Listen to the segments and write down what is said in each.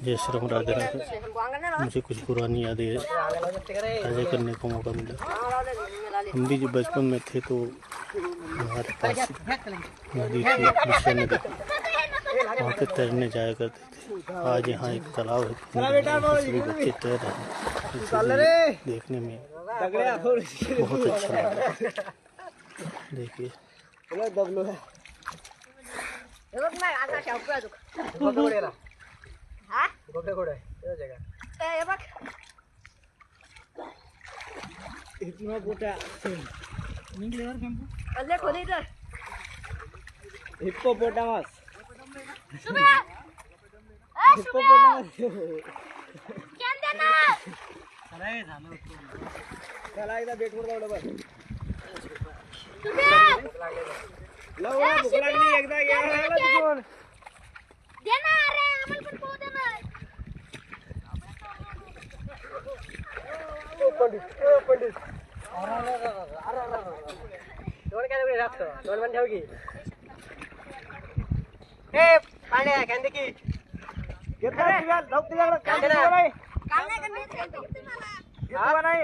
जय श्री राम, राधे राधे। मुझे कुछ पुरानी यादें ताज़ा करने का मौका मिला। हम भी जब बचपन में थे तो हमारे पास नदी थी, विषय नदी, वहाँ पे तैरने जाया करते थे। आज यहाँ एक तालाब है, सभी बच्चे तैर रहे हैं, देखने में बहुत अच्छा लग रहा है। देखिए हिप्पोपोटामस चला एकदा बेट वर लावलं बस लाव भूक लागली एकदा यायला तिथून दे ना रे आम्हाला पण पोहू दे ना पंडित दोन काय वेळ लागतो दोन पण ठेव की ए पाण्या कांदे की घेतला तुझ्या धाव तुझ्याकडे कांदे नाही कांदे करते मला हा नाही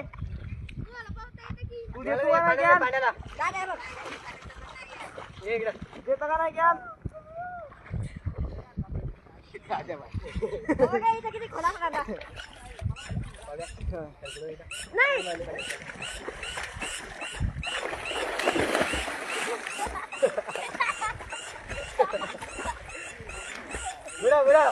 तू देतो ना ज्ञान पाण्याला काय आहे बघ ये इकडे देतो का नाही ज्ञान आजा बाई हो काय इथे किती खोला कांदा नाही विड़ा विड़ा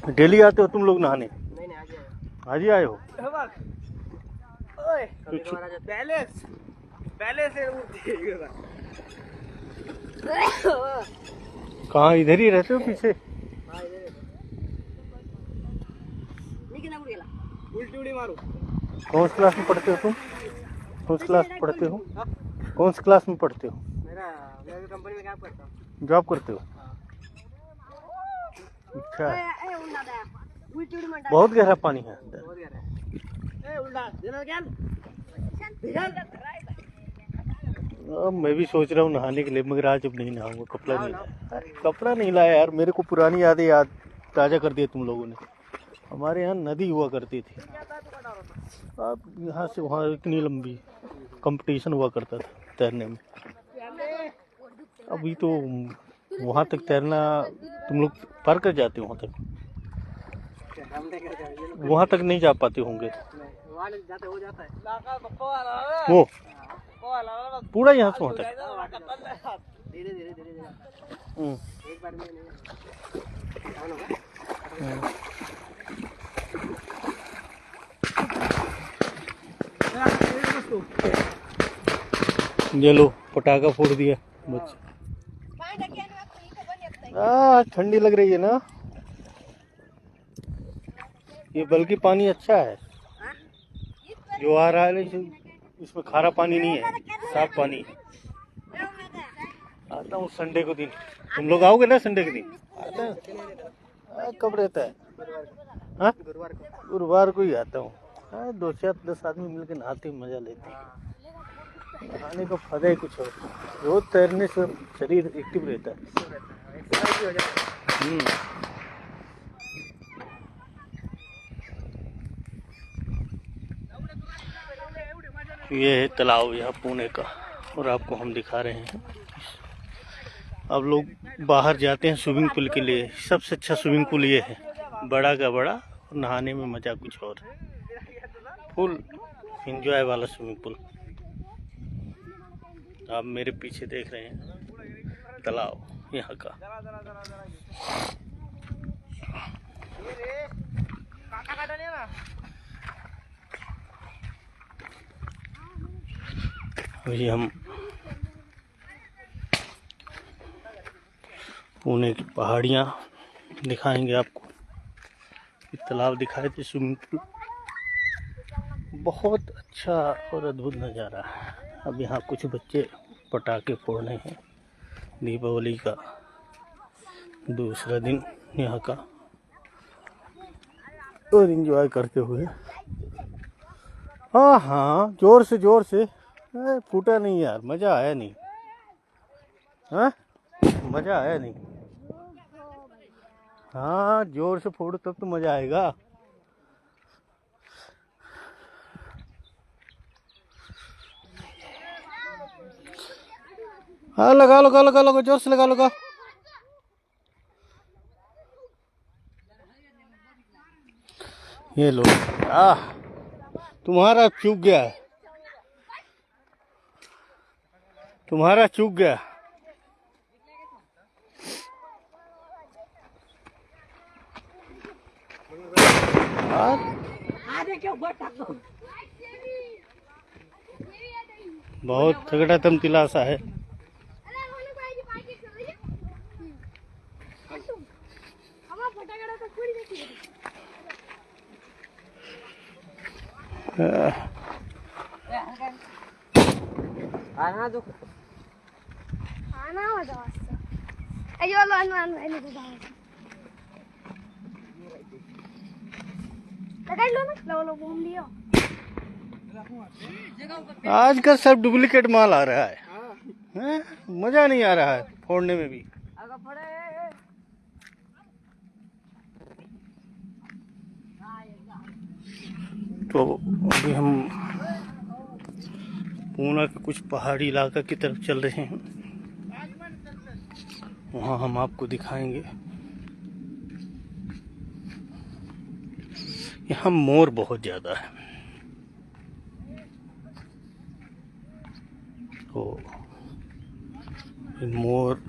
डेली आते हो तुम लोग नहाने? नहीं आज ही आए हो? कहाँ इधर ही रहते हो पीछे? उल्टी उड़ी मारू। कौन सी क्लास में पढ़ते हो तुम? कौन सी क्लास में पढ़ते हो? कौन सी क्लास में पढ़ते हो? मैं कंपनी में काम करता हूँ। जॉब करते हो? अच्छा, बहुत गहरा पानी है अंदर। बहुत गहरा है। उल्टा देना क्या? अब मैं भी सोच रहा हूँ नहाने के लिए, मगर आज अब नहीं नहाऊंगा। कपड़ा नहीं लाया, कपड़ा नहीं लाया यार। मेरे को पुरानी यादें ताज़ा कर दिया तुम लोगों ने। हमारे यहाँ नदी हुआ करती थी, अब यहाँ से वहाँ इतनी लंबी कंपटीशन हुआ करता था तैरने में। अभी तो वहाँ तक तैरना तुम लोग पार कर जाते हो, वहाँ तक नहीं जा पाते होंगे। वो पूरा यहाँ से वहाँ तक धीरे धीरे एक बार में ये लो पटाखा फोड़ दिया बच्चे। ठंडी लग रही है ना? ये बल्कि पानी अच्छा है जो आ रहा है, लेकिन इसमें खारा पानी नहीं है, साफ पानी। आता हूँ संडे को दिन। तुम लोग आओगे ना संडे के दिन? आता है। कब रहता है? हाँ, गुरुवार को ही आता हूँ। 2-4-10 आदमी मिलकर नहाते मजा लेते हैं। नहाने का फायदा ही कुछ और, रोज तैरने से शरीर एक्टिव रहता है। ये है तालाब यहाँ पुणे का, और आपको हम दिखा रहे हैं। अब लोग बाहर जाते हैं स्विमिंग पूल के लिए। सबसे अच्छा स्विमिंग पूल ये है, बड़ा का बड़ा, और नहाने में मज़ा कुछ और, फुल एंजॉय वाला स्विमिंग पूल। आप मेरे पीछे देख रहे हैं तालाब यहाँ का। अभी हम पुणे की पहाड़ियाँ दिखाएंगे आपको। तालाब दिखाए थे, स्विमिंग पूल, बहुत अच्छा और अद्भुत नज़ारा है। अब यहाँ कुछ बच्चे पटाखे फोड़ने हैं। दीपावली का दूसरा दिन यहाँ का, और एंजॉय करते हुए। हाँ हाँ, जोर से फूटा नहीं यार, मज़ा आया नहीं। हाँ, मज़ा आया नहीं। हाँ, जोर से फोड़ो तब तो मज़ा आएगा। हाँ, लगा लो, जोर से लगा लो। ये लो। तुम्हारा चूक गया, बहुत तगड़ा तमतिलासा है। आजकल सब डुप्लीकेट माल आ रहा है, हैं? मजा नहीं आ रहा है फोड़ने में भी। तो अभी हम पूना के कुछ पहाड़ी इलाका की तरफ चल रहे हैं, वहाँ हम आपको दिखाएंगे। यहाँ मोर बहुत ज़्यादा है, तो मोर,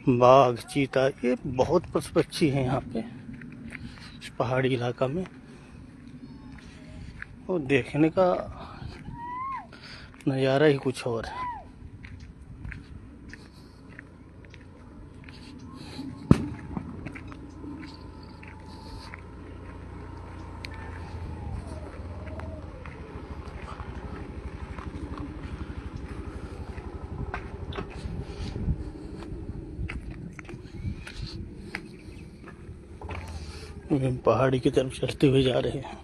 बाघ, चीता, ये बहुत पशु पक्षी हैं यहाँ पे इस पहाड़ी इलाका में। और देखने का नज़ारा ही कुछ और है। हम पहाड़ी की तरफ चलते हुए जा रहे हैं।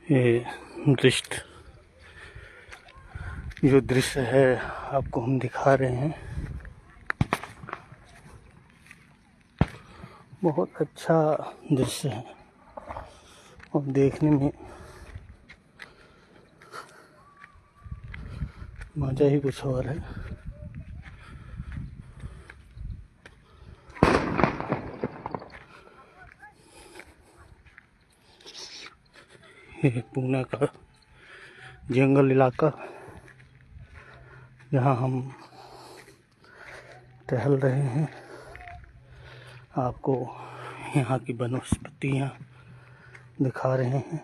ये जो दृश्य है आपको हम दिखा रहे हैं, बहुत अच्छा दृश्य है और देखने में मजा ही कुछ और है। ये पूना का जंगल इलाका, जहाँ हम टहल रहे हैं, आपको यहाँ की वनस्पतियाँ दिखा रहे हैं।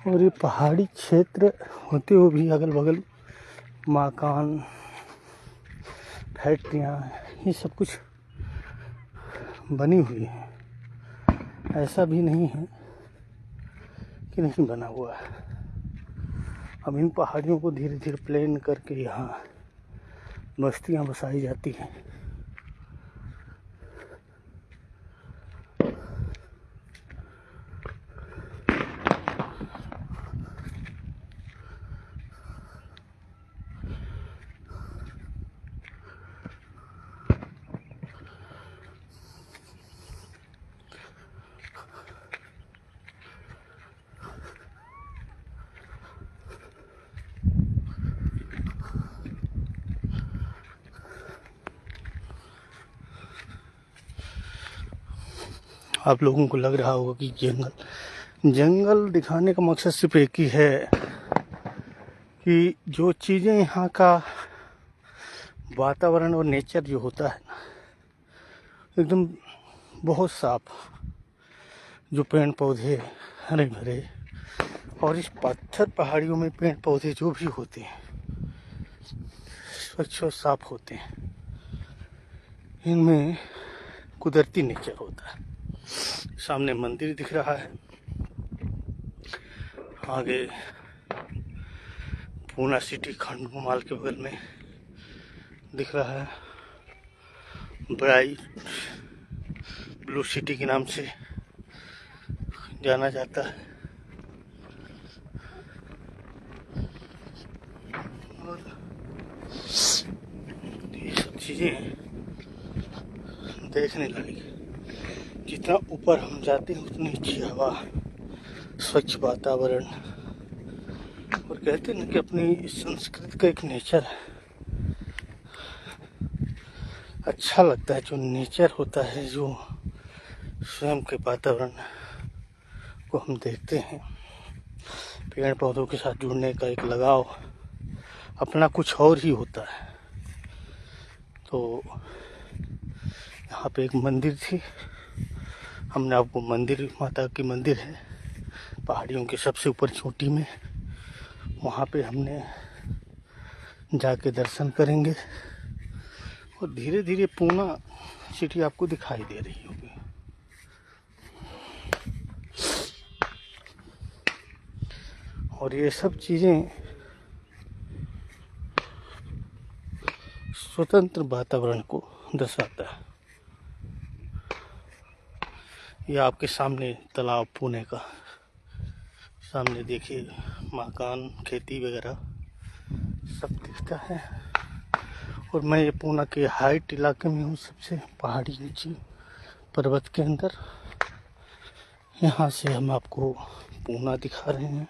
और ये पहाड़ी क्षेत्र होते हुए भी अगल बगल मकान, फैक्ट्रियाँ, ये सब कुछ बनी हुई है। ऐसा भी नहीं है कि नहीं बना हुआ है। अब इन पहाड़ियों को धीरे धीरे प्लेन करके यहाँ बस्तियाँ बसाई जाती हैं। आप लोगों को लग रहा होगा कि जंगल दिखाने का मकसद सिर्फ एक ही है कि जो चीज़ें यहाँ का वातावरण और नेचर जो होता है ना, एकदम बहुत साफ, जो पेड़ पौधे हरे भरे, और इस पत्थर पहाड़ियों में पेड़ पौधे जो भी होते हैं स्वच्छ और साफ होते हैं। इनमें कुदरती नेचर होता है। सामने मंदिर दिख रहा है, आगे पूना सिटी खंडू मॉल के बगल में दिख रहा है, ब्राइट ब्लू सिटी के नाम से जाना जाता है। और ये सब चीज़ें देखने लायक। जितना ऊपर हम जाते हैं उतनी अच्छी हवा, स्वच्छ वातावरण, और कहते हैं ना कि अपनी संस्कृति का एक नेचर है। अच्छा लगता है जो नेचर होता है, जो स्वयं के वातावरण को हम देखते हैं। पेड़ पौधों के साथ जुड़ने का एक लगाव अपना कुछ और ही होता है। तो यहाँ पे एक मंदिर थी, हमने आपको मंदिर, माता की मंदिर है पहाड़ियों के सबसे ऊपर चोटी में, वहाँ पे हमने जाके दर्शन करेंगे। और धीरे धीरे पूना सिटी आपको दिखाई दे रही होगी। और ये सब चीज़ें स्वतंत्र वातावरण को दर्शाता है। ये आपके सामने तालाब पुणे का, सामने देखिए मकान, खेती वगैरह सब दिखता है। और मैं ये पूना के हाइट इलाके में हूँ, सबसे पहाड़ी नीचे पर्वत के अंदर। यहाँ से हम आपको पूना दिखा रहे हैं।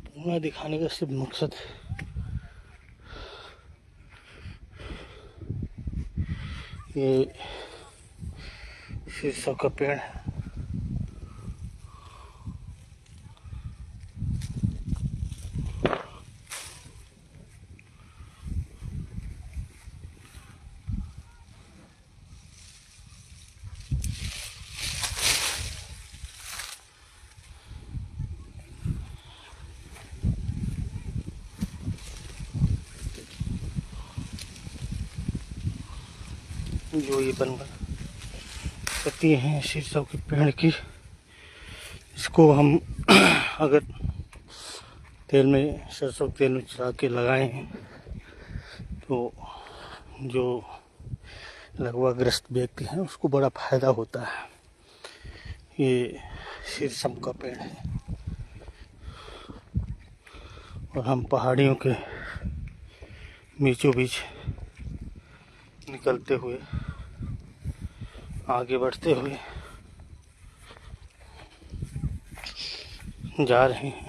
पूना दिखाने का सिर्फ मकसद है ये शीशों का पेड़ है। जो ये बन पत्ती हैं शीशों के पेड़ की, इसको हम अगर तेल में, सरसों के तेल में चढ़ा के लगाए हैं तो जो लकवाग्रस्त व्यक्ति हैं उसको बड़ा फायदा होता है। ये शीशम का पेड़ है और हम पहाड़ियों के बीचों बीच निकलते हुए, आगे बढ़ते हुए जा रहे हैं।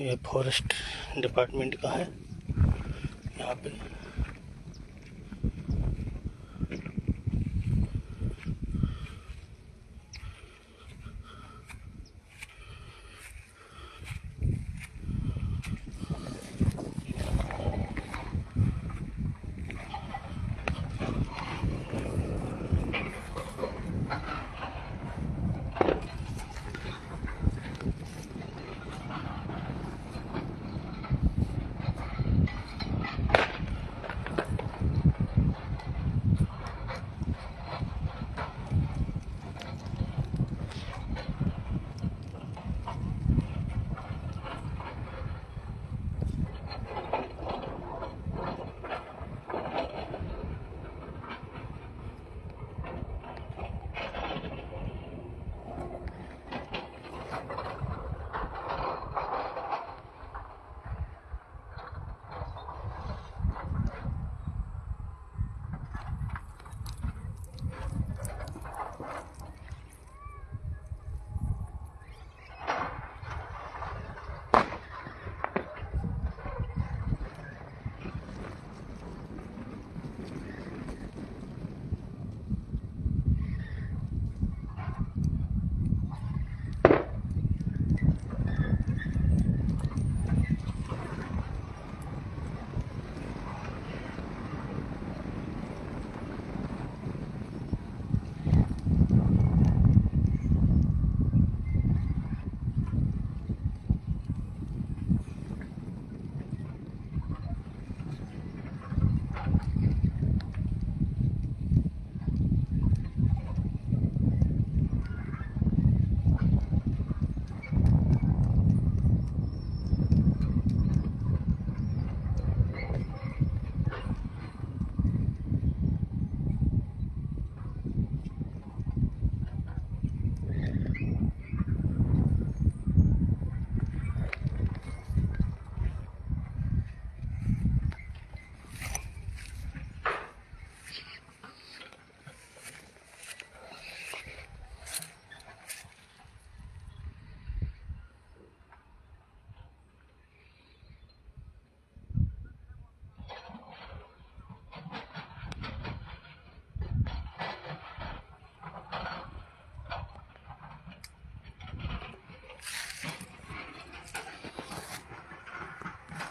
ये फॉरेस्ट डिपार्टमेंट का है यहाँ पे।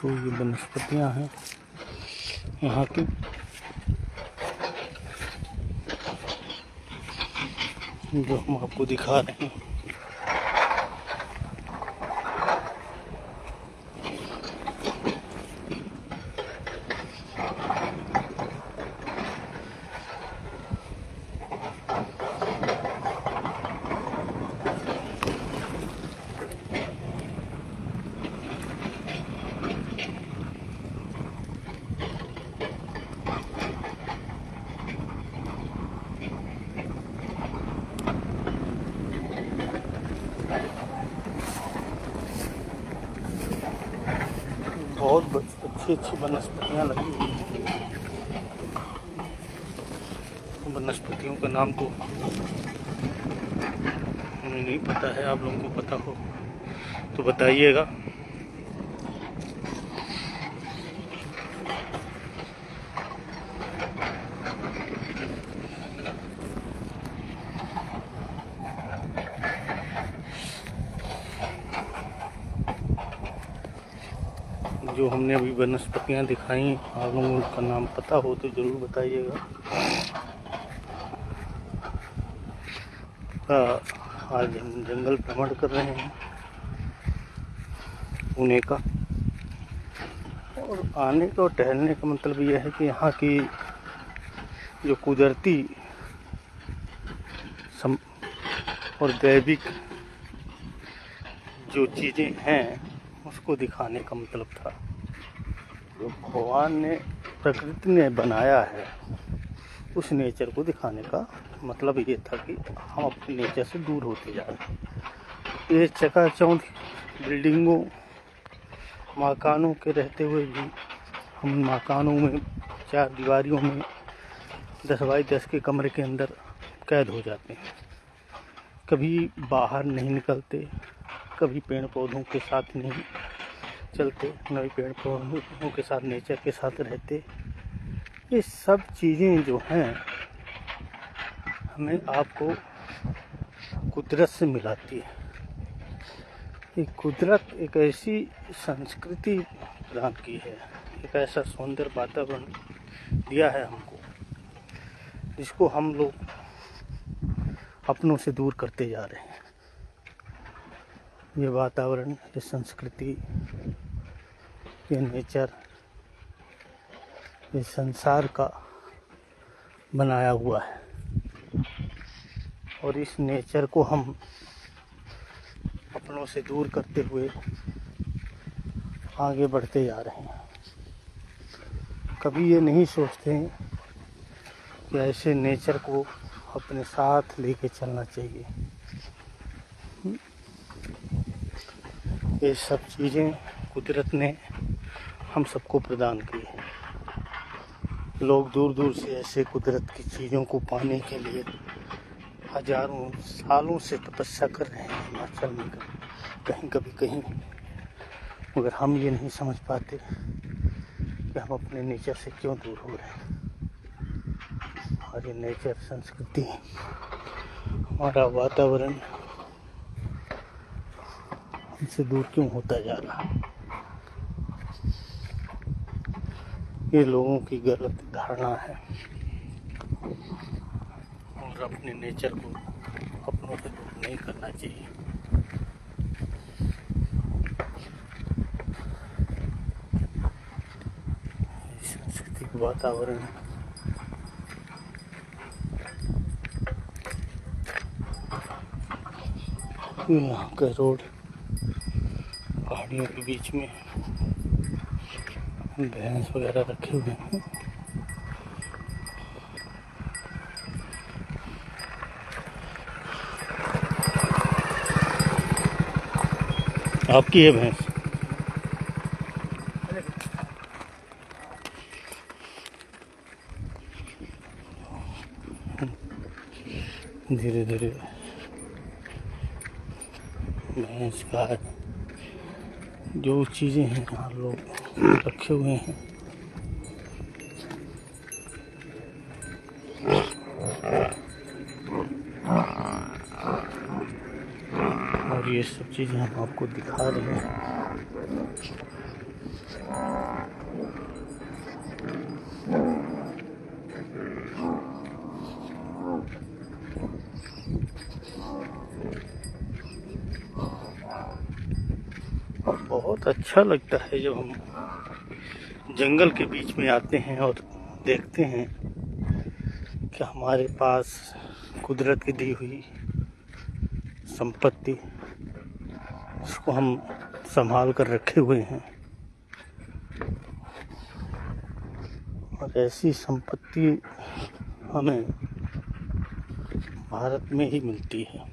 तो ये वनस्पतियाँ हैं यहाँ की, जो हम आपको दिखा रहे हैं। बहुत अच्छी अच्छी वनस्पतियाँ लगी हुई हैं। वनस्पतियों का नाम तो हमें नहीं पता है, आप लोगों को पता हो तो बताइएगा। जो हमने अभी वनस्पतियाँ दिखाई, आप लोगों का नाम पता हो तो ज़रूर बताइएगा। आज हम जंगल भ्रमण कर रहे हैं पुणे का, और आने का और टहलने का मतलब यह है कि यहाँ की जो कुदरती और दैविक जो चीज़ें हैं उसको दिखाने का मतलब था। जो भगवान ने, प्रकृति ने बनाया है, उस नेचर को दिखाने का मतलब ये था कि हम अपने नेचर से दूर होते जा रहे हैं। ये चकाचौंध बिल्डिंगों, मकानों के रहते हुए भी हम मकानों में, चार दीवारियों में 10 बाई 10 के कमरे के अंदर कैद हो जाते हैं। कभी बाहर नहीं निकलते, कभी पेड़ पौधों के साथ नहीं चलते, न भी पेड़ पौधों के साथ, नेचर के साथ रहते। ये सब चीज़ें जो हैं हमें आपको कुदरत से मिलाती है। ये कुदरत एक ऐसी संस्कृति प्रदान की है, एक ऐसा सुंदर वातावरण दिया है हमको, जिसको हम लोग अपनों से दूर करते जा रहे हैं। ये वातावरण, ये संस्कृति, ये नेचर, ये संसार का बनाया हुआ है, और इस नेचर को हम अपनों से दूर करते हुए आगे बढ़ते जा रहे हैं। कभी ये नहीं सोचते कि ऐसे नेचर को अपने साथ लेके चलना चाहिए। ये सब चीज़ें कुदरत ने हम सबको प्रदान की है। लोग दूर दूर से ऐसे कुदरत की चीज़ों को पाने के लिए हजारों सालों से तपस्या कर रहे हैं हिमाचल में, कहीं कभी कहीं, मगर हम ये नहीं समझ पाते कि हम अपने नेचर से क्यों दूर हो रहे हैं। हमारी नेचर, संस्कृति, हमारा वातावरण हमसे दूर क्यों होता जा रहा है। ये लोगों की गलत धारणा है, और अपने नेचर को अपनों से दूर नहीं करना चाहिए। सांस्कृतिक वातावरण, यहाँ का रोड पहाड़ियों के बीच में, भैंस वगैरह रखे हुए हैं। आपकी है भैंस? धीरे धीरे भैंस का जो चीज़ें हैं यहाँ लोग रखे हुए हैं, और ये सब चीज़ें हम आपको दिखा रहे हैं। बहुत अच्छा लगता है जब हम जंगल के बीच में आते हैं और देखते हैं कि हमारे पास कुदरत की दी हुई संपत्ति, इसको हम संभाल कर रखे हुए हैं और ऐसी संपत्ति हमें भारत में ही मिलती है।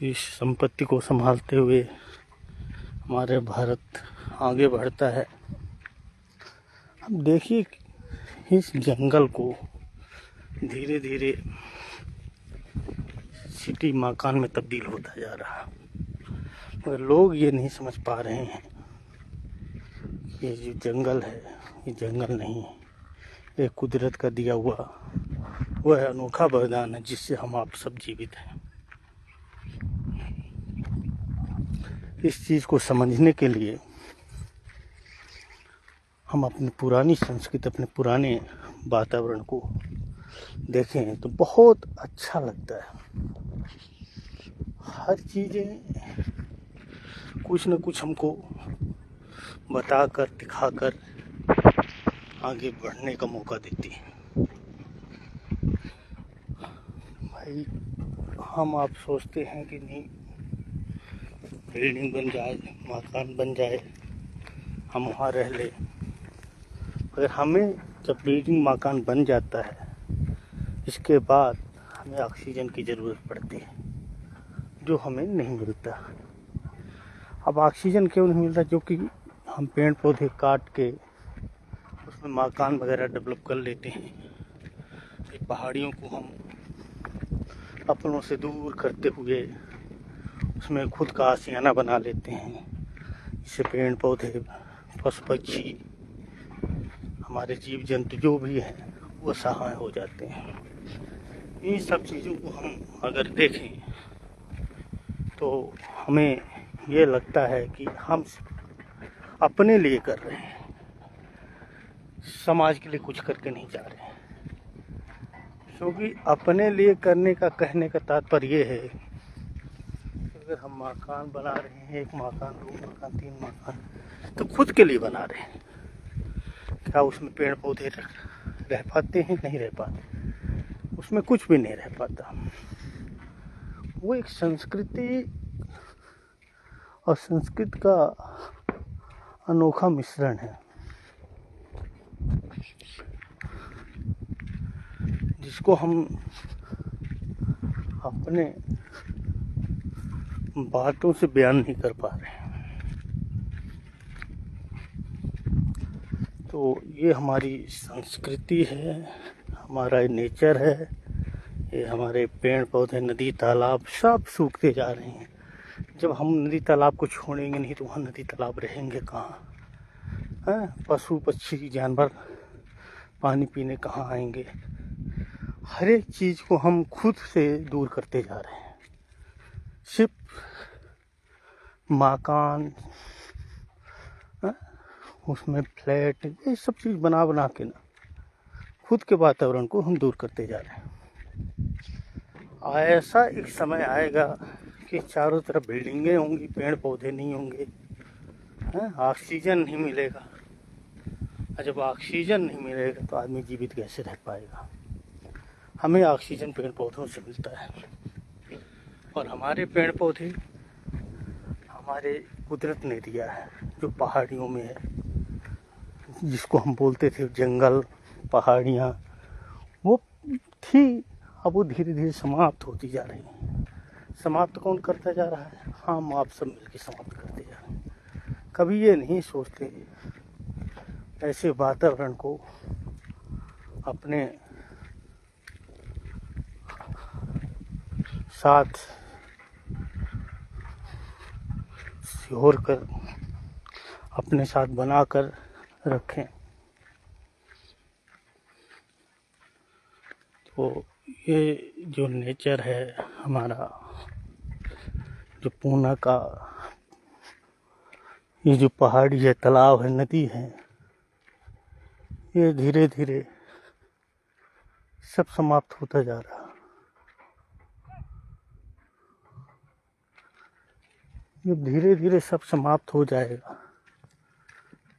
इस संपत्ति को संभालते हुए हमारे भारत आगे बढ़ता है। अब देखिए इस जंगल को धीरे धीरे सिटी मकान में तब्दील होता जा रहा है, मगर लोग ये नहीं समझ पा रहे हैं कि ये जो जंगल है ये जंगल नहीं है, ये कुदरत का दिया हुआ वह अनोखा वरदान है जिससे हम आप सब जीवित हैं। इस चीज़ को समझने के लिए हम अपनी पुरानी संस्कृति, अपने पुराने वातावरण को देखें तो बहुत अच्छा लगता है। हर चीज़ें कुछ न कुछ हमको बताकर, दिखाकर आगे बढ़ने का मौका देती है। भाई हम आप सोचते हैं कि नहीं बिल्डिंग बन जाए, मकान बन जाए, हम वहाँ रह लें, अगर हमें जब बिल्डिंग मकान बन जाता है इसके बाद हमें ऑक्सीजन की ज़रूरत पड़ती है जो हमें नहीं मिलता। अब ऑक्सीजन क्यों नहीं मिलता? क्योंकि हम पेड़ पौधे काट के उसमें मकान वगैरह डेवलप कर लेते हैं। पहाड़ियों को हम अपनों से दूर करते हुए उसमें खुद का आशियाना बना लेते हैं। इससे पेड़ पौधे, पशु पक्षी, हमारे जीव जंतु जो भी हैं वो सहाय हो जाते हैं। इन सब चीज़ों को हम अगर देखें तो हमें ये लगता है कि हम अपने लिए कर रहे हैं, समाज के लिए कुछ करके नहीं जा रहे हैं। क्योंकि अपने लिए करने का कहने का तात्पर्य ये है कि अगर हम मकान बना रहे हैं, 1 मकान, 2 मकान, 3 मकान, तो खुद के लिए बना रहे हैं। क्या उसमें पेड़ पौधे रह पाते हैं? नहीं रह पाते, उसमें कुछ भी नहीं रह पाता। वो एक संस्कृति और संस्कृत का अनोखा मिश्रण है जिसको हम अपने बातों से बयान नहीं कर पा रहे हैं। तो ये हमारी संस्कृति है, हमारा नेचर है, ये हमारे पेड़ पौधे, नदी तालाब सब सूखते जा रहे हैं। जब हम नदी तालाब को छोड़ेंगे नहीं तो वहाँ नदी तालाब रहेंगे कहाँ? पशु पक्षी जानवर पानी पीने कहाँ आएंगे? हर एक चीज़ को हम खुद से दूर करते जा रहे हैं। सिर्फ मकान, उसमें फ्लैट, ये सब चीज़ बना बना के ना खुद के वातावरण को हम दूर करते जा रहे हैं। ऐसा एक समय आएगा कि चारों तरफ बिल्डिंगें होंगी, पेड़ पौधे नहीं होंगे, ऑक्सीजन नहीं मिलेगा। और जब ऑक्सीजन नहीं मिलेगा तो आदमी जीवित कैसे रह पाएगा? हमें ऑक्सीजन पेड़ पौधों से मिलता है और हमारे पेड़ पौधे हमारे कुदरत ने दिया है, जो पहाड़ियों में है, जिसको हम बोलते थे जंगल, पहाड़ियाँ वो थी, अब वो धीरे धीरे समाप्त होती जा रही हैं। समाप्त कौन करता जा रहा है? हम आप सब मिलकर समाप्त करते जा रहे हैं। कभी ये नहीं सोचते ऐसे वातावरण को अपने साथ सिहोर कर, अपने साथ बना कर रखें। तो ये जो नेचर है हमारा, जो पूना का ये जो पहाड़ी है, तालाब है, नदी है, ये धीरे धीरे सब समाप्त होता जा रहा है। जब धीरे धीरे सब समाप्त हो जाएगा,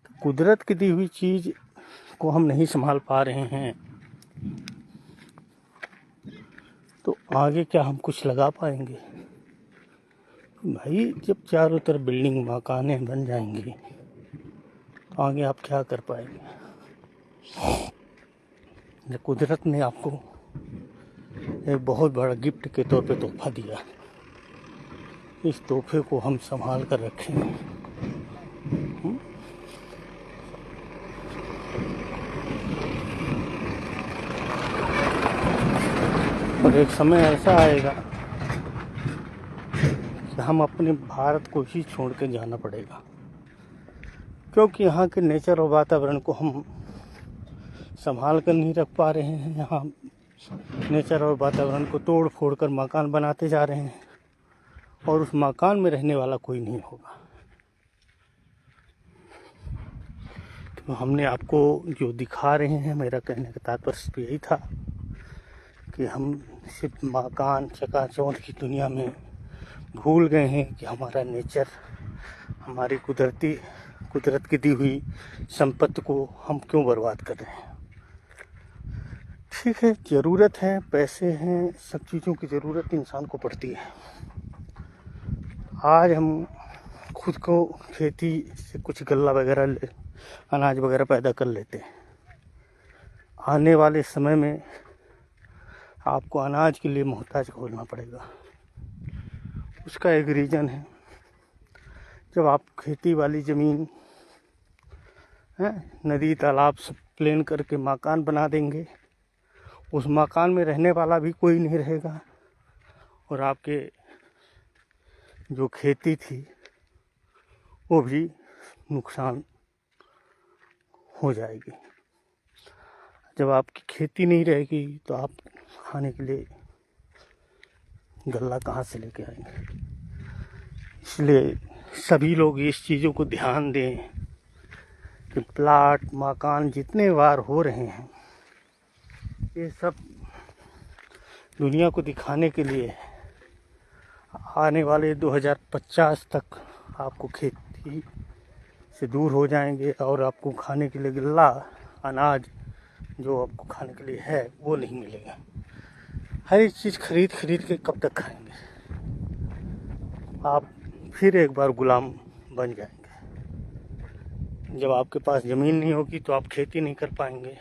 तो कुदरत की दी हुई चीज को हम नहीं संभाल पा रहे हैं, तो आगे क्या हम कुछ लगा पाएंगे? भाई जब चारों तरफ बिल्डिंग मकाने बन जाएंगी तो आगे आप क्या कर पाएंगे? जब कुदरत ने आपको एक बहुत बड़ा गिफ्ट के तौर पे तोहफा दिया, इस तोहफे को हम संभाल कर रखें। और एक समय ऐसा आएगा कि हम अपने भारत को ही छोड़ के जाना पड़ेगा, क्योंकि यहाँ के नेचर और वातावरण को हम संभाल कर नहीं रख पा रहे हैं। यहाँ नेचर और वातावरण को तोड़ फोड़ कर मकान बनाते जा रहे हैं, और उस मकान में रहने वाला कोई नहीं होगा। तो हमने आपको जो दिखा रहे हैं, मेरा कहने का तात्पर्य यही था कि हम सिर्फ मकान चकाचौंध की दुनिया में भूल गए हैं कि हमारा नेचर, हमारी कुदरत की दी हुई संपत्ति को हम क्यों बर्बाद कर रहे हैं। ठीक है, ज़रूरत है, पैसे हैं, सब चीज़ों की ज़रूरत इंसान को पड़ती है। आज हम खुद को खेती से कुछ गल्ला वगैरह अनाज वगैरह पैदा कर लेते हैं। आने वाले समय में आपको अनाज के लिए मोहताज खोजना पड़ेगा। उसका एक रीज़न है, जब आप खेती वाली ज़मीन नदी तालाब सब प्लेन करके मकान बना देंगे, उस मकान में रहने वाला भी कोई नहीं रहेगा, और आपके जो खेती थी वो भी नुकसान हो जाएगी। जब आपकी खेती नहीं रहेगी तो आप खाने के लिए गल्ला कहाँ से लेके आएंगे? इसलिए सभी लोग इस चीज़ों को ध्यान दें कि प्लाट मकान जितने बार हो रहे हैं, ये सब दुनिया को दिखाने के लिए। आने वाले 2050 तक आपको खेती से दूर हो जाएंगे, और आपको खाने के लिए गल्ला अनाज जो आपको खाने के लिए है वो नहीं मिलेगा। हर एक चीज़ खरीद के कब तक खाएंगे? आप फिर एक बार गुलाम बन जाएंगे। जब आपके पास ज़मीन नहीं होगी तो आप खेती नहीं कर पाएंगे,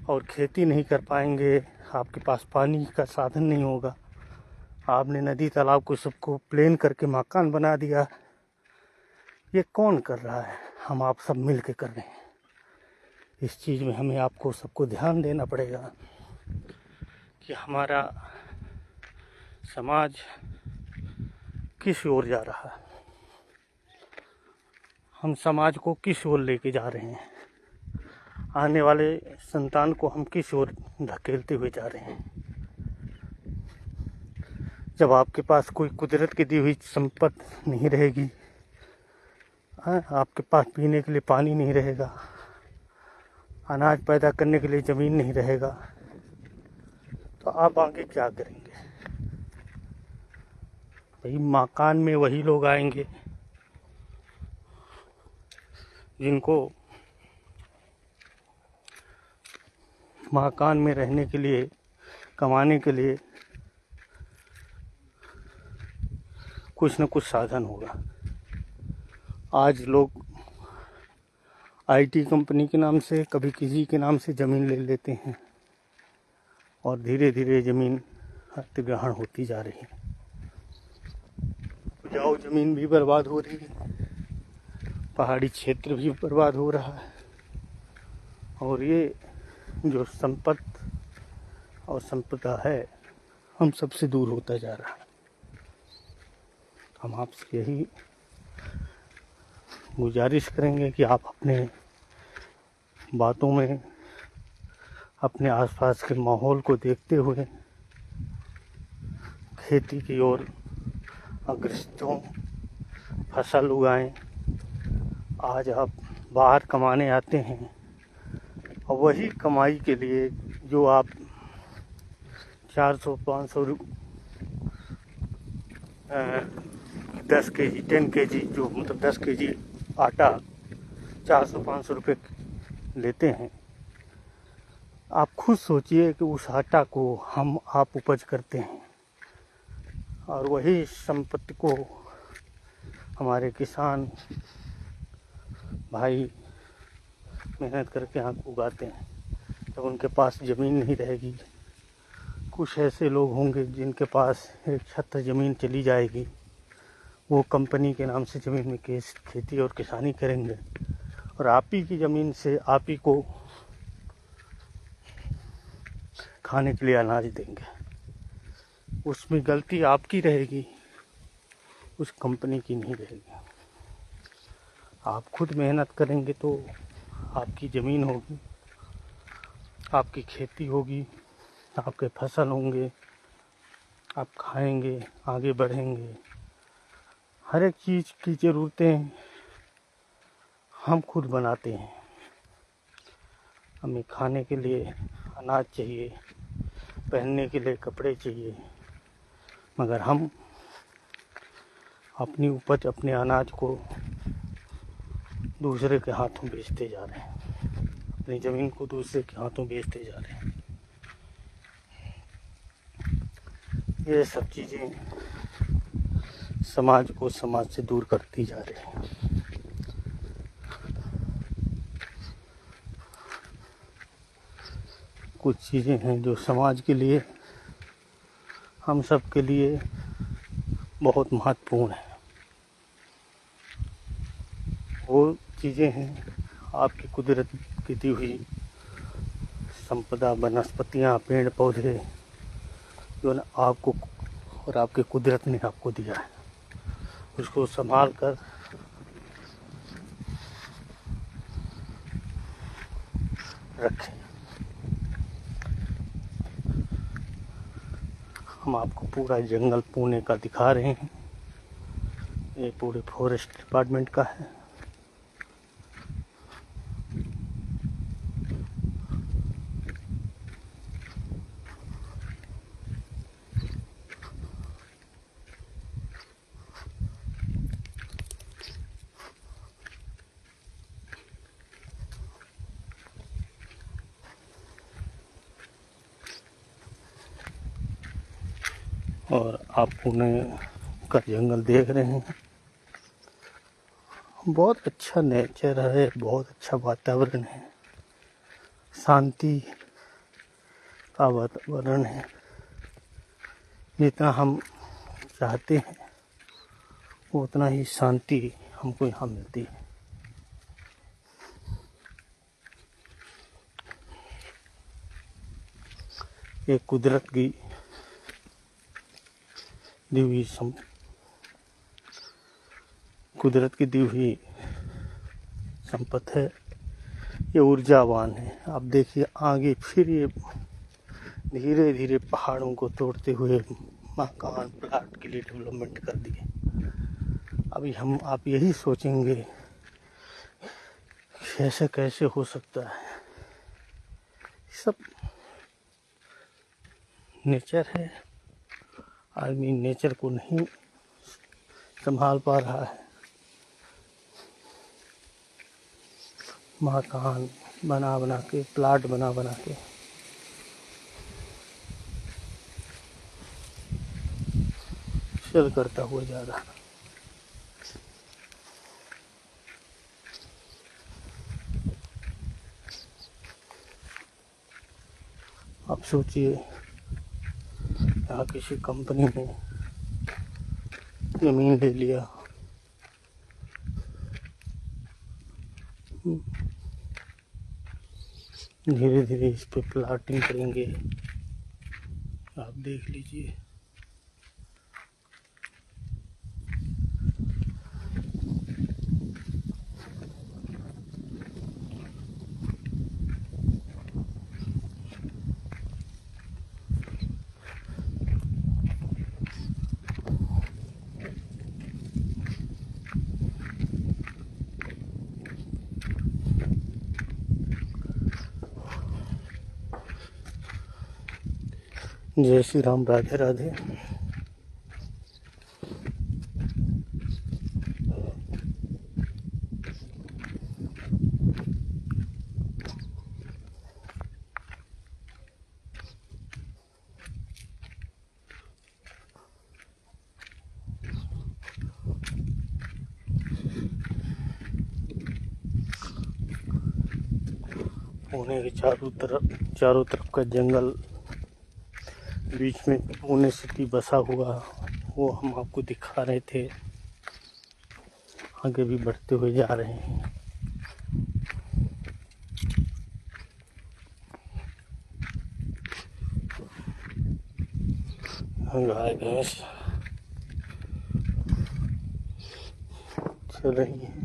और खेती नहीं कर पाएंगे, आपके पास पानी का साधन नहीं होगा। आपने नदी तालाब को सबको प्लेन करके मकान बना दिया। ये कौन कर रहा है? हम आप सब मिल के कर रहे हैं। इस चीज़ में हमें आपको सबको ध्यान देना पड़ेगा कि हमारा समाज किस ओर जा रहा है, हम समाज को किस ओर लेके जा रहे हैं, आने वाले संतान को हम किस ओर धकेलते हुए जा रहे हैं। जब आपके पास कोई कुदरत की दी हुई संपत्ति नहीं रहेगी, आपके पास पीने के लिए पानी नहीं रहेगा, अनाज पैदा करने के लिए ज़मीन नहीं रहेगा, तो आप आगे क्या करेंगे? भाई मकान में वही लोग आएंगे जिनको मकान में रहने के लिए, कमाने के लिए कुछ न कुछ साधन होगा। आज लोग आईटी कंपनी के नाम से, कभी किसी के नाम से ज़मीन ले लेते हैं, और धीरे धीरे ज़मीन हस्तग्रहण होती जा रही है। उपजाऊ ज़मीन भी बर्बाद हो रही है, पहाड़ी क्षेत्र भी बर्बाद हो रहा है, और ये जो संपत्ति और संपदा है हम सबसे दूर होता जा रहा है। हम आपसे यही गुजारिश करेंगे कि आप अपने बातों में अपने आसपास के माहौल को देखते हुए खेती की ओर अग्रसर हों, फसल उगाएं। आज आप बाहर कमाने आते हैं, और वही कमाई के लिए जो आप 400-500 10 केजी 10 केजी जो मतलब 10 केजी आटा 400-500 रुपये लेते हैं। आप खुद सोचिए कि उस आटा को आप उपज करते हैं और वही संपत्ति को हमारे किसान भाई मेहनत करके यहाँ उगाते हैं। जब उनके पास ज़मीन नहीं रहेगी, कुछ ऐसे लोग होंगे जिनके पास एक छत्तर ज़मीन चली जाएगी, वो कंपनी के नाम से ज़मीन में खेती और किसानी करेंगे और आप ही की ज़मीन से आप ही को खाने के लिए अनाज देंगे। उसमें गलती आपकी रहेगी, उस कंपनी की नहीं रहेगी। आप खुद मेहनत करेंगे तो आपकी ज़मीन होगी, आपकी खेती होगी, आपके फसल होंगे, आप खाएंगे, आगे बढ़ेंगे। हर एक चीज़ की ज़रूरतें हम खुद बनाते हैं। हमें खाने के लिए अनाज चाहिए, पहनने के लिए कपड़े चाहिए, मगर हम अपनी उपज, अपने अनाज को दूसरे के हाथों बेचते जा रहे हैं, अपनी ज़मीन को दूसरे के हाथों बेचते जा रहे हैं। ये सब चीज़ें समाज को समाज से दूर करती जा रही हैं। कुछ चीज़ें हैं जो समाज के लिए, हम सब के लिए बहुत महत्वपूर्ण है। वो चीज़ें हैं आपकी कुदरत की दी हुई संपदा, वनस्पतियाँ, पेड़ पौधे जो न आपको और आपके कुदरत ने आपको दिया है, उसको संभाल कर रखें। हम आपको पूरा जंगल पुणे का दिखा रहे हैं। ये पूरे फॉरेस्ट डिपार्टमेंट का है। और आप पुणे का जंगल देख रहे हैं। बहुत अच्छा नेचर है, बहुत अच्छा वातावरण है, शांति का वातावरण है। जितना हम चाहते हैं उतना ही शांति हमको यहाँ मिलती है। ये कुदरत की दी हुई कुदरत की दी हुई संपत्ति है। ये ऊर्जावान है। आप देखिए आगे फिर ये धीरे धीरे पहाड़ों को तोड़ते हुए मकान प्लाट के लिए डेवलपमेंट कर दिए। अभी आप यही सोचेंगे कैसे कैसे हो सकता है। सब नेचर है, आदमी नेचर को नहीं संभाल पा रहा है। मकान बना बना के, प्लाट बना बना के चल करता हुआ जा रहा है। आप सोचिए, यहाँ किसी कंपनी ने ज़मीन ले लिया, धीरे धीरे इस पे प्लाटिंग करेंगे। आप देख लीजिए, जय श्री राम, राधे राधे। पुणे के चारों तरफ का जंगल, बीच में पुणे सिटी बसा हुआ, वो हम आपको दिखा रहे थे। आगे भी बढ़ते हुए जा रहे हैं। गाय भैंस चल रही है।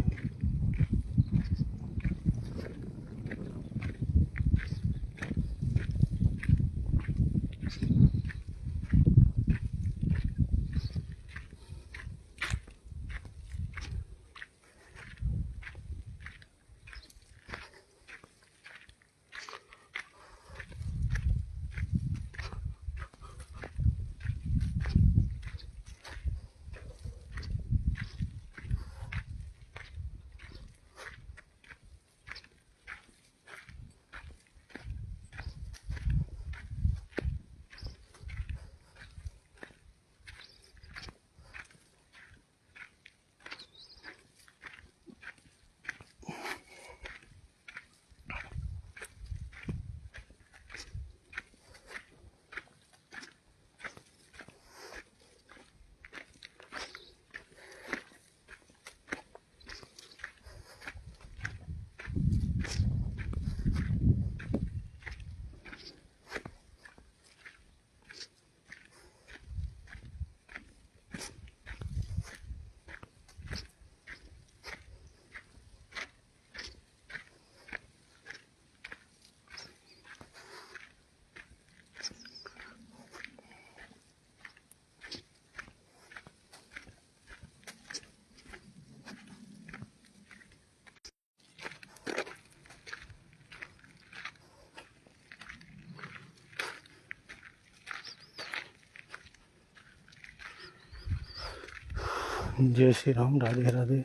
जय श्री राम, राधे राधे।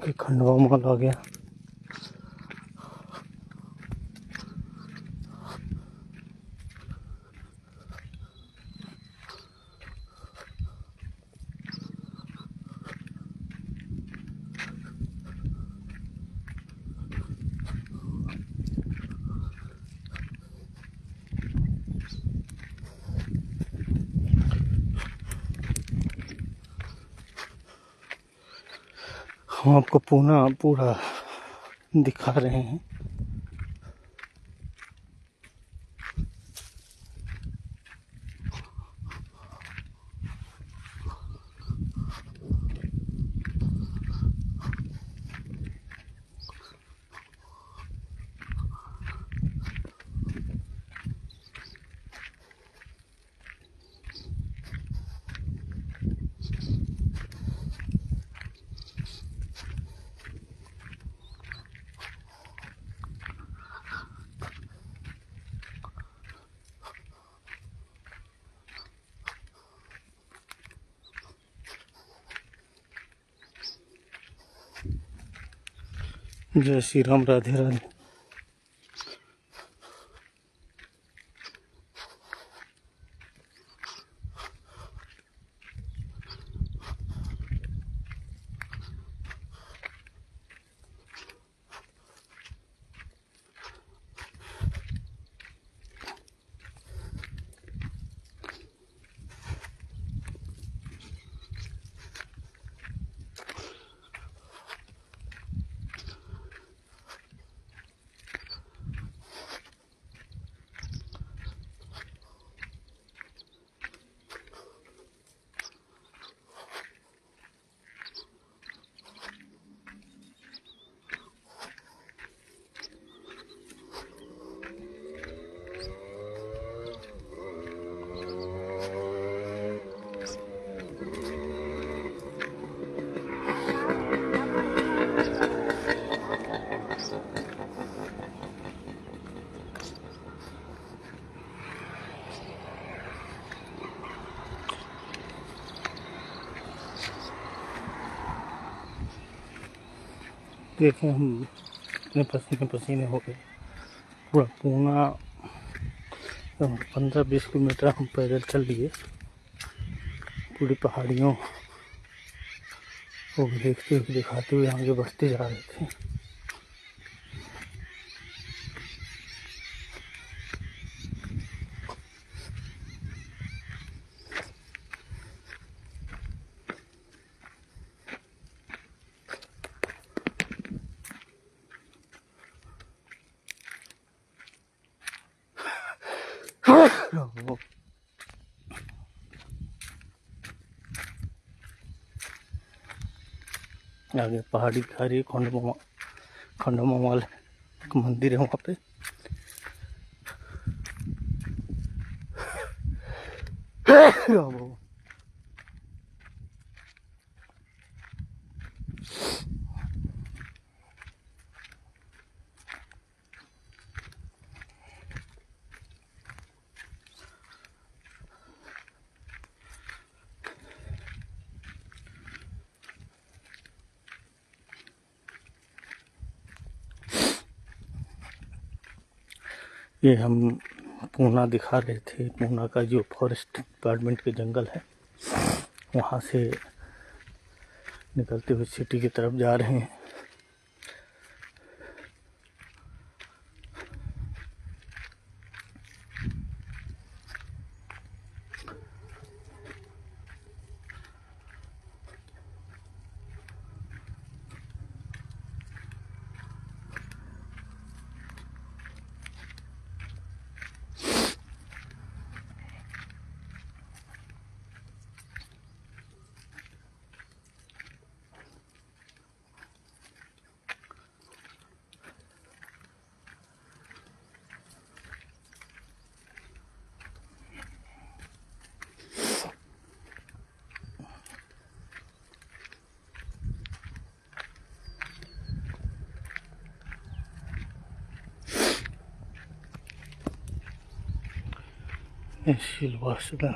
कि खंडवा मॉल आ गया। हम आपको पूरा दिखा रहे हैं। जय श्री राम, राधे राधे। देखें हम इतने पसीने पसीने हो गए। पूरा पूना 15-20 किलोमीटर हम पैदल चल लिए, पूरी पहाड़ियों को देखते हुए दिखाते हुए आगे बढ़ते जा रहे थे। आगे पहाड़ी दिखा रही है, खंडोमा माल का मंदिर है वहाँ पे। ये हम पूना दिखा रहे थे, पूना का जो फॉरेस्ट डिपार्टमेंट के जंगल है वहाँ से निकलते हुए सिटी की तरफ जा रहे हैं। सिलवासना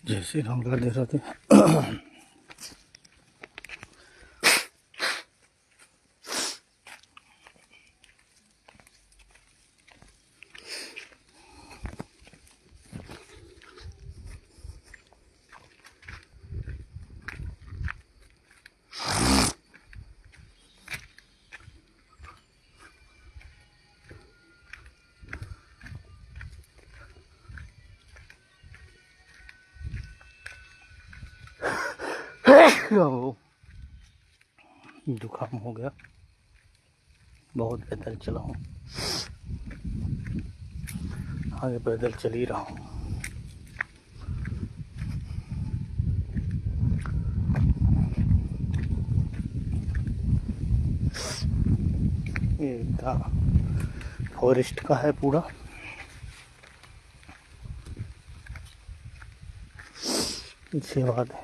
जय श्री राम राधे राधे। जुकाम हो गया, बहुत पैदल चला हूँ, आगे पैदल चल ही रहा हूँ। ये फॉरेस्ट का है पूरा। इसके बाद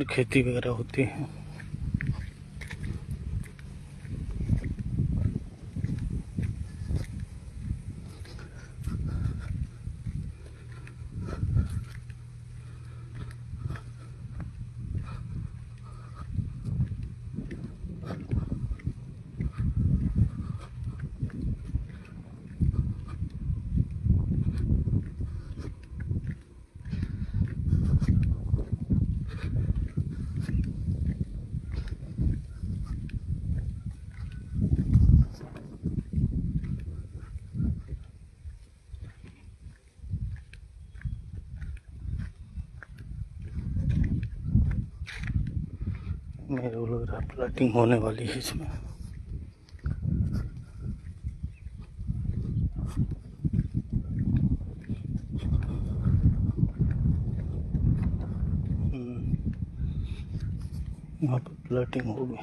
खेती वगैरह होती है। मेरे को लग रहा है प्लाटिंग होने वाली है इसमें। यहाँ पर प्लाटिंग होगी।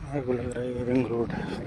मेरे को लग रहा है ये रिंग रोड है।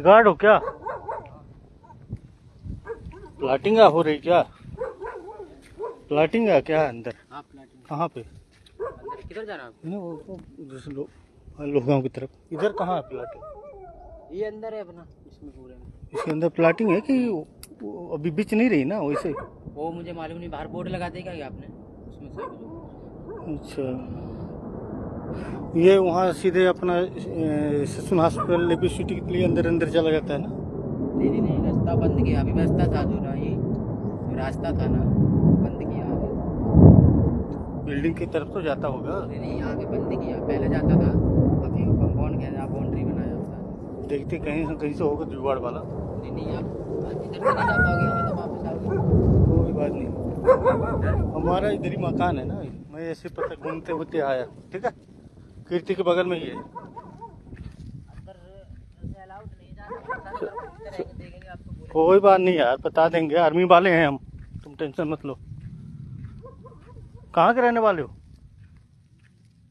गार्ड हो क्या? प्लाटिंग हो रही क्या? प्लाटिंग है क्या अंदर? हाँ प्लाटिंग। कहाँ पे? अंदर किधर जाना आपको? ना वो जैसे लोहगांव की तरफ। इधर कहाँ है प्लाटिंग? ये अंदर है अपना, इसमें पूरे में। इसके अंदर प्लाटिंग है कि वो अभी बिच नहीं रही ना वैसे? वो मुझे मालूम नहीं, बाहर बोर्ड लगा देगा क्या आपने उसमें से? अच्छा, ये वहाँ सीधे अपना ससुन हॉस्पिटल लेपी सिटी के लिए अंदर अंदर चला जाता है ना? नहीं, रास्ता बंद किया अभी। रास्ता था जो ना, ये जो रास्ता था ना, बंद किया अभी। बिल्डिंग की तरफ तो जाता होगा। नहीं, यहाँ पे बंद किया, पहले जाता था, अभी कंपाउंड के यहाँ बाउंड्री बनाया होता है। देखते कहीं से होगा जुगाड़ वाला। नहीं, आप इधर से नहीं जा पाओगे, मतलब वापस आओगे। कोई बात नहीं, हमारा इधर ही मकान है ना, मैं ऐसे पता घूमते होते आया। ठीक है, कीर्ति के बगल में ही है। कोई बात नहीं यार, बता देंगे, आर्मी वाले हैं हम, तुम टेंशन मत लो। कहाँ के रहने वाले हो?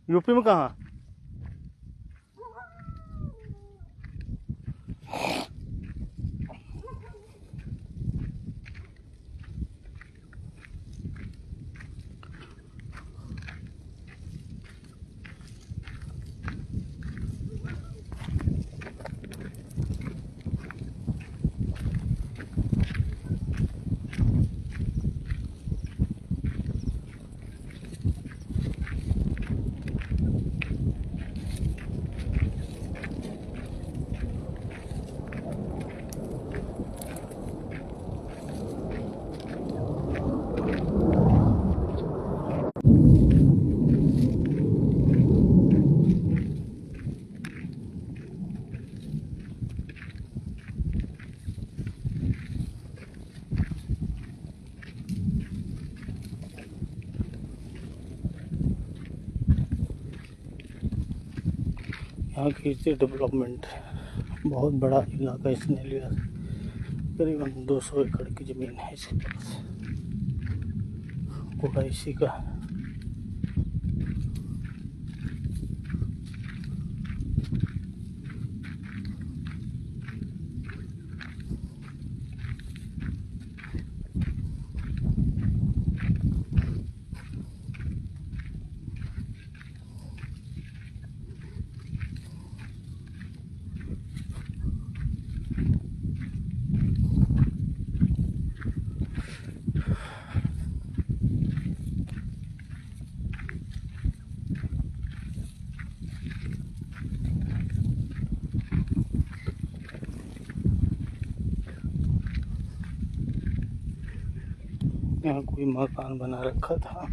यूपी में कहाँ? यहाँ की डेवलपमेंट बहुत बड़ा इलाका इसने लिया, करीबन 200 एकड़ की ज़मीन है इसके पास, पूरा इसी का। यहाँ कोई मकान बना रखा था।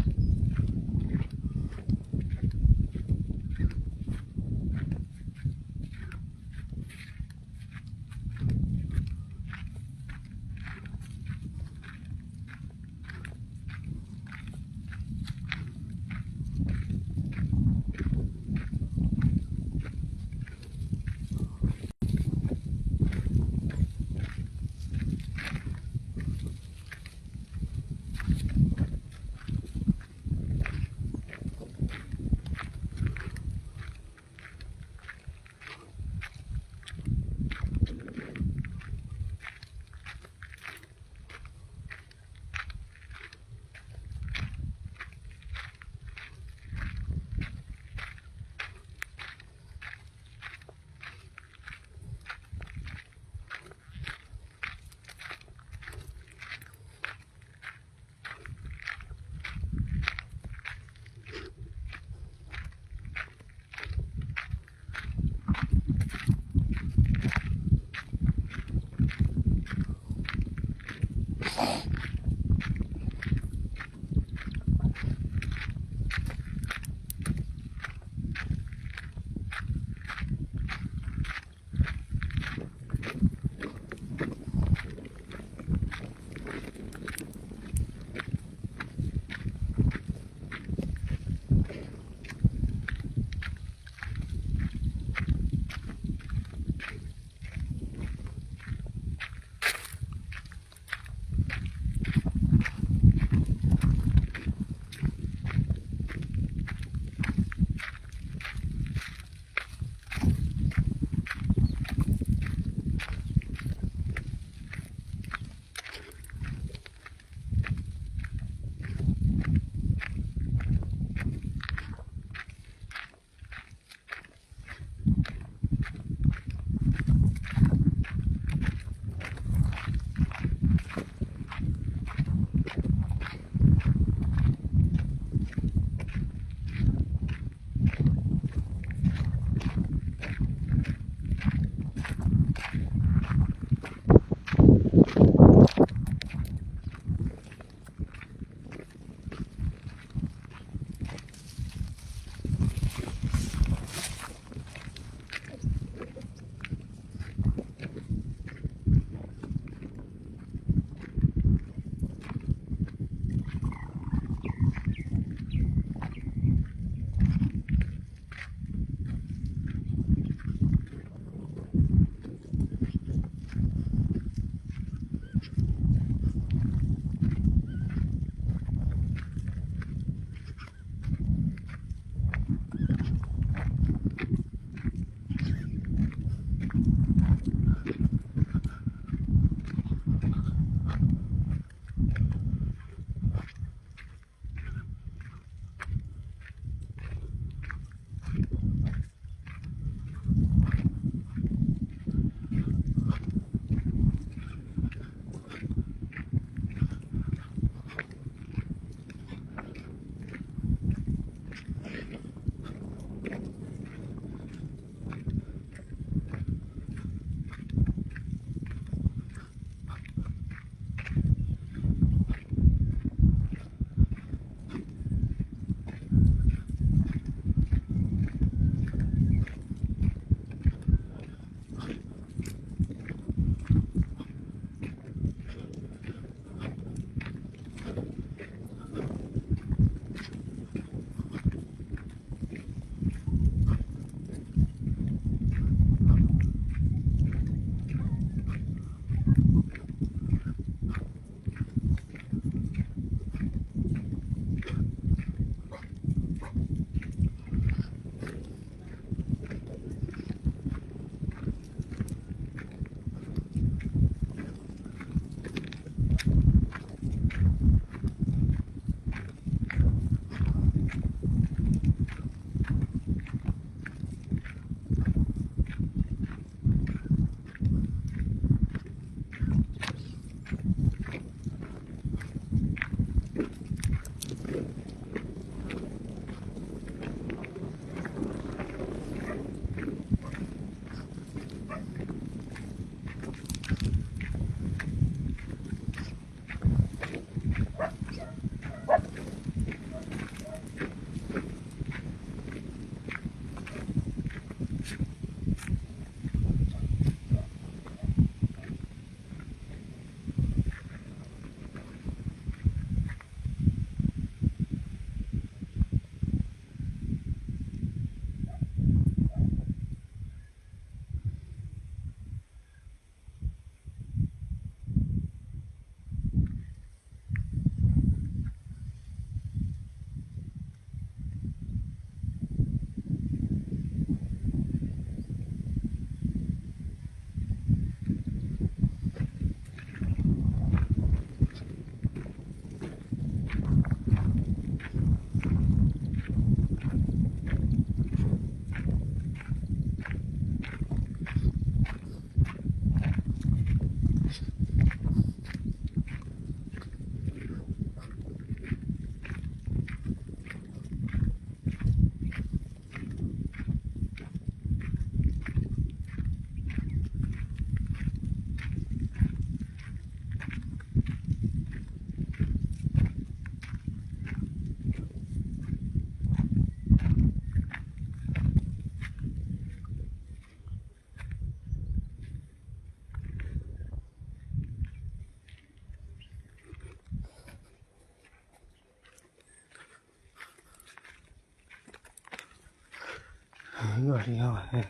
गाड़ियाँ हैं,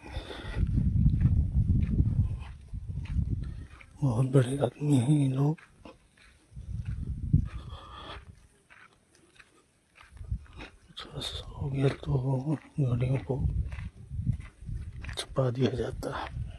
बहुत बड़े आदमी हैं ये लोग। हो गया तो गाड़ियों को छुपा दिया जाता है।